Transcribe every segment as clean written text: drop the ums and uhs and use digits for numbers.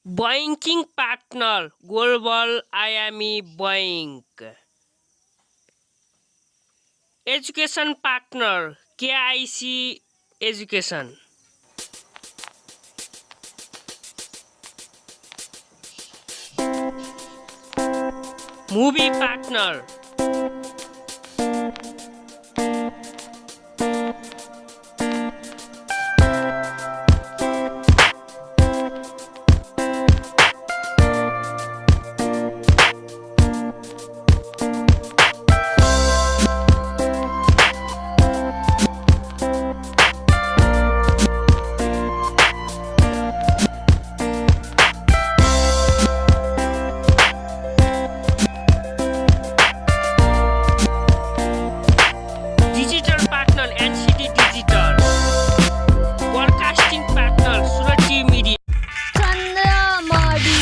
Banking partner, Global IME Bank. Education partner, KIC Education. Movie partner, digital partner, NCT Digital. Broadcasting partner, Surati Media. Chandramani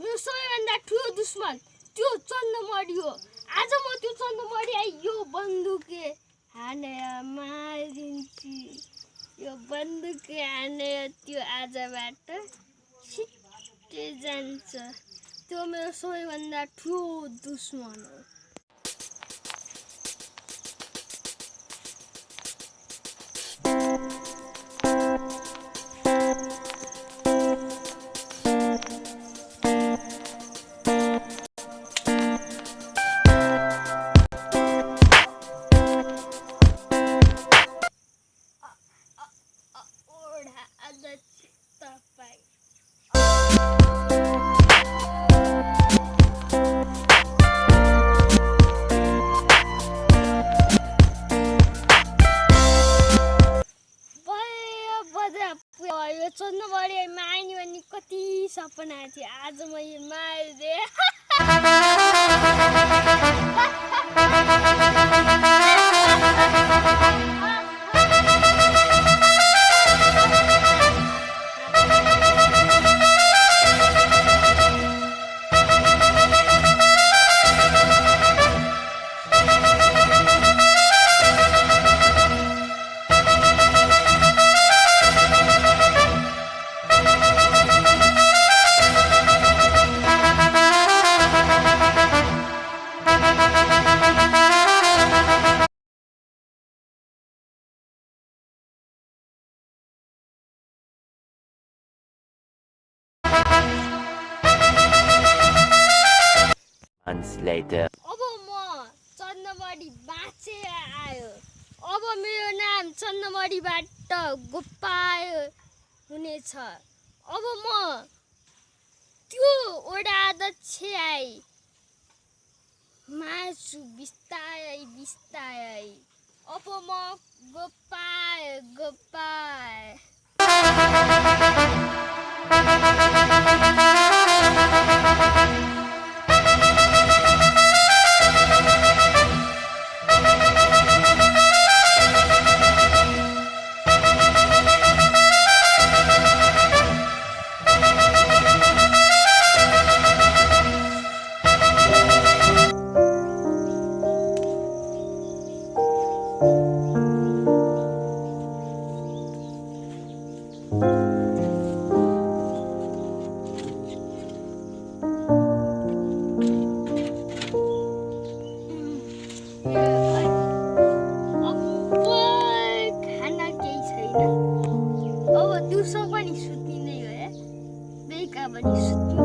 मेरो सबैभन्दा ठुलो दुश्मन त्यो चन्द्रमणि हो। आज म त्यो चन्द्रमणिलाई यो बन्दुकले हानेर मारिदिन्छु। यो बन्दुकले हानेर त्यो आजबाट छिट्टै जान्छ। त्यो मेरो सबैभन्दा ठुलो दुश्मन हो। ओढा अध्यक्ष तपाईँ यो चन्द्रमणि मार्ने भन्ने कति सपना थियो। आज म यो मारिदिएँ। Months later. अब म चन्द्रमणि बाँचेर आयो। अब मेरो नाम चन्द्रमणिबाट गोपाल हुनेछ। अब म त्यो ओडा अध्यक्षलाई मार्छु बिस्तारै बिस्तारै। अब म गोपाल खाना केही छैन। अब दिउँसो पनि सुत्दिनै हो है। बेलुका पनि सुत्छु।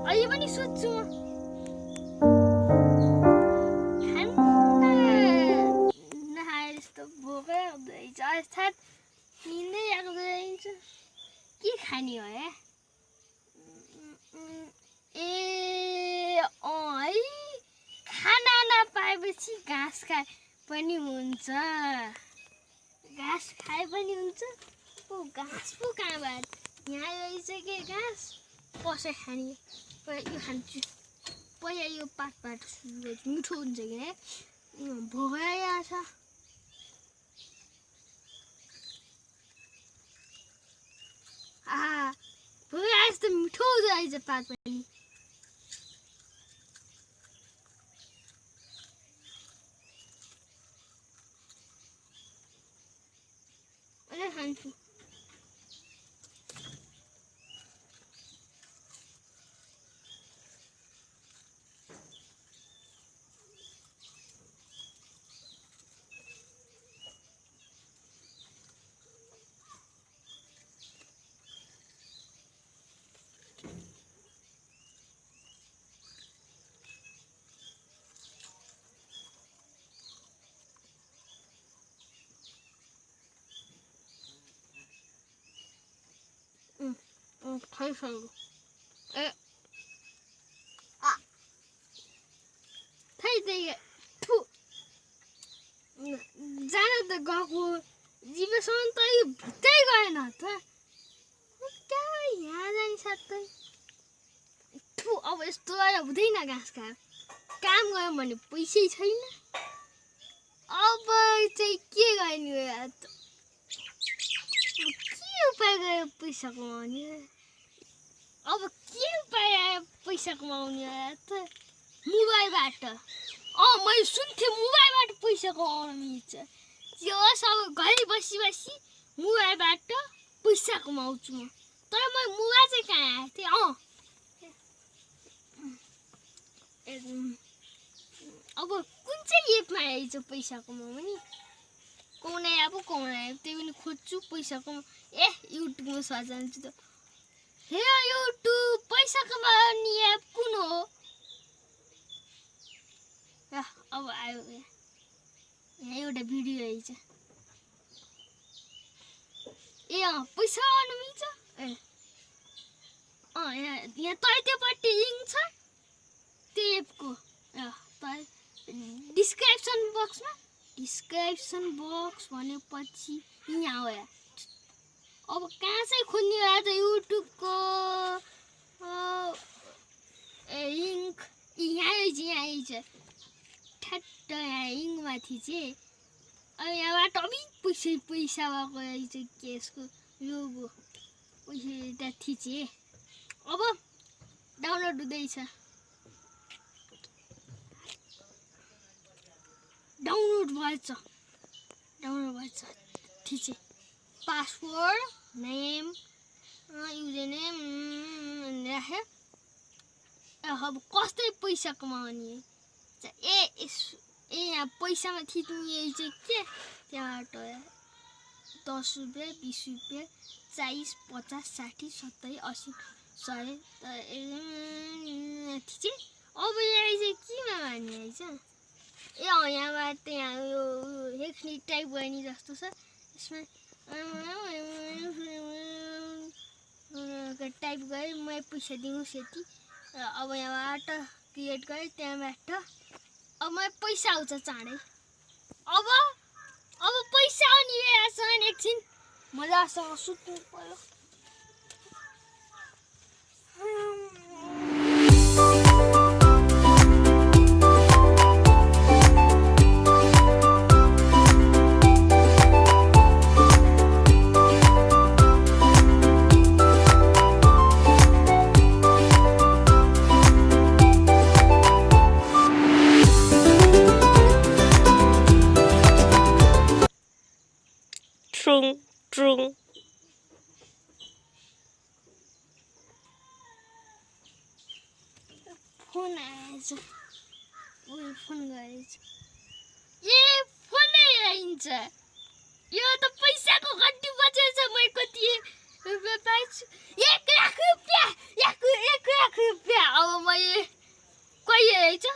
अहिले पनि सुत्छु म। खाना नखाए जस्तो भोकै आउँदैछ। अर्थात् निन्दै आउँदैछ। के खाने हो है? है खाना नपाएपछि घाँस खाए पनि हुन्छ। घाँस खाए पनि हुन्छ। घाँस पो कहाँबाट यहाँ रहेछ के घाँस? कसै खाने? पहिला यो खान्छु। पहिला यो पातबाट सुरु गर्छु। मिठो हुन्छ कि है? भोकै आएछ। भोकै आएछ त मिठो हुँदो रहेछ पात पनि। अझै खान्छु खाइसक्यो ए थाइदिए थु जान त गएको जीवसम्म त यो भित्रै गएन त कहाँ यहाँ जाने साथै थु अब यस्तो गरेर हुँदैन घाँस खायो काम गयो भने पैसै छैन अब चाहिँ के गर्ने हो यार त के उपाय गरेर पैसा कमाउने अब के उपाय आयो पैसा कमाउने यार त मोबाइलबाट मैले सुन्थेँ मोबाइलबाट पैसा कमाउन मिल्छ त्यो होस् अब घरि बसी बसी मोबाइलबाट पैसा कमाउँछु म तर म मोबाइल चाहिँ कहाँ आएको थिएँ अब कुन चाहिँ एपमा आइज पैसा कमाउने कौन एप त्यही पनि खोज्छु पैसा कमा युट्युबमा सर्च हाल्छु त हे युट्युब पैसा कमाउने एप कुन हो अब आयो यहाँ एउटा भिडियो आइज पैसा कमाउनु मिल्छ यहाँ तैँपट्टि लिङ्क छ त्यो एपको डिस्क्रिप्सन बक्स भनेपछि यहाँ हो यहाँ अब कहाँ चाहिँ खोज्ने हो त युट्युबको लिङ्क यहाँ आइज ठ्याट्ट यहाँ लिङ्कमाथि चाहिँ अब यहाँबाट अलिक पैसा भएको आइज केसको यो पैसा त्यहाँ थिचेँ अब डाउनलोड हुँदैछ डाउनलोड भएछ थिचेँ पासवर्ड नेम युजर नेम राखेँ अब कस्तै पैसा कमाउने यहाँ पैसामा थिच्ने चाहिँ के त्यहाँबाट 10 रुपियाँ 20 रुपियाँ 40 50 60 70 80 100 थिचेँ अब यहाँ चाहिँ केमा मान्ने आइज यहाँबाट यहाँ यो लेख्ने टाइप गर्ने जस्तो छ यसमा टाइप गरेँ म पैसा दिनुहोस् यति अब यहाँबाट क्रिएट गरेँ त्यहाँबाट अब मलाई पैसा आउँछ चाँडै अब पैसा आउने बेला छ एकछिन मजासँग सुत्नु पर्यो ट्रुङ फोन आएछ फोन गरेछ फोनै आइन्छ यो त पैसाको कति बचेछ म कति रुपियाँ पाइछु 1 लाख रुपियाँ 1 लाख रुपियाँ अब मैले कहिले रहेछ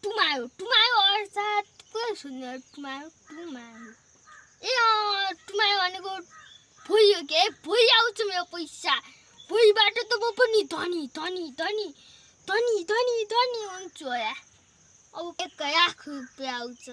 टुमायो अर्थात् को सुन्नु टुमायो टुमायो भनेको भोलि हो के भोलि आउँछ मेरो पैसा भोलिबाट त म पनि धनी हुन्छु होला अब 1 लाख रुपियाँ आउँछ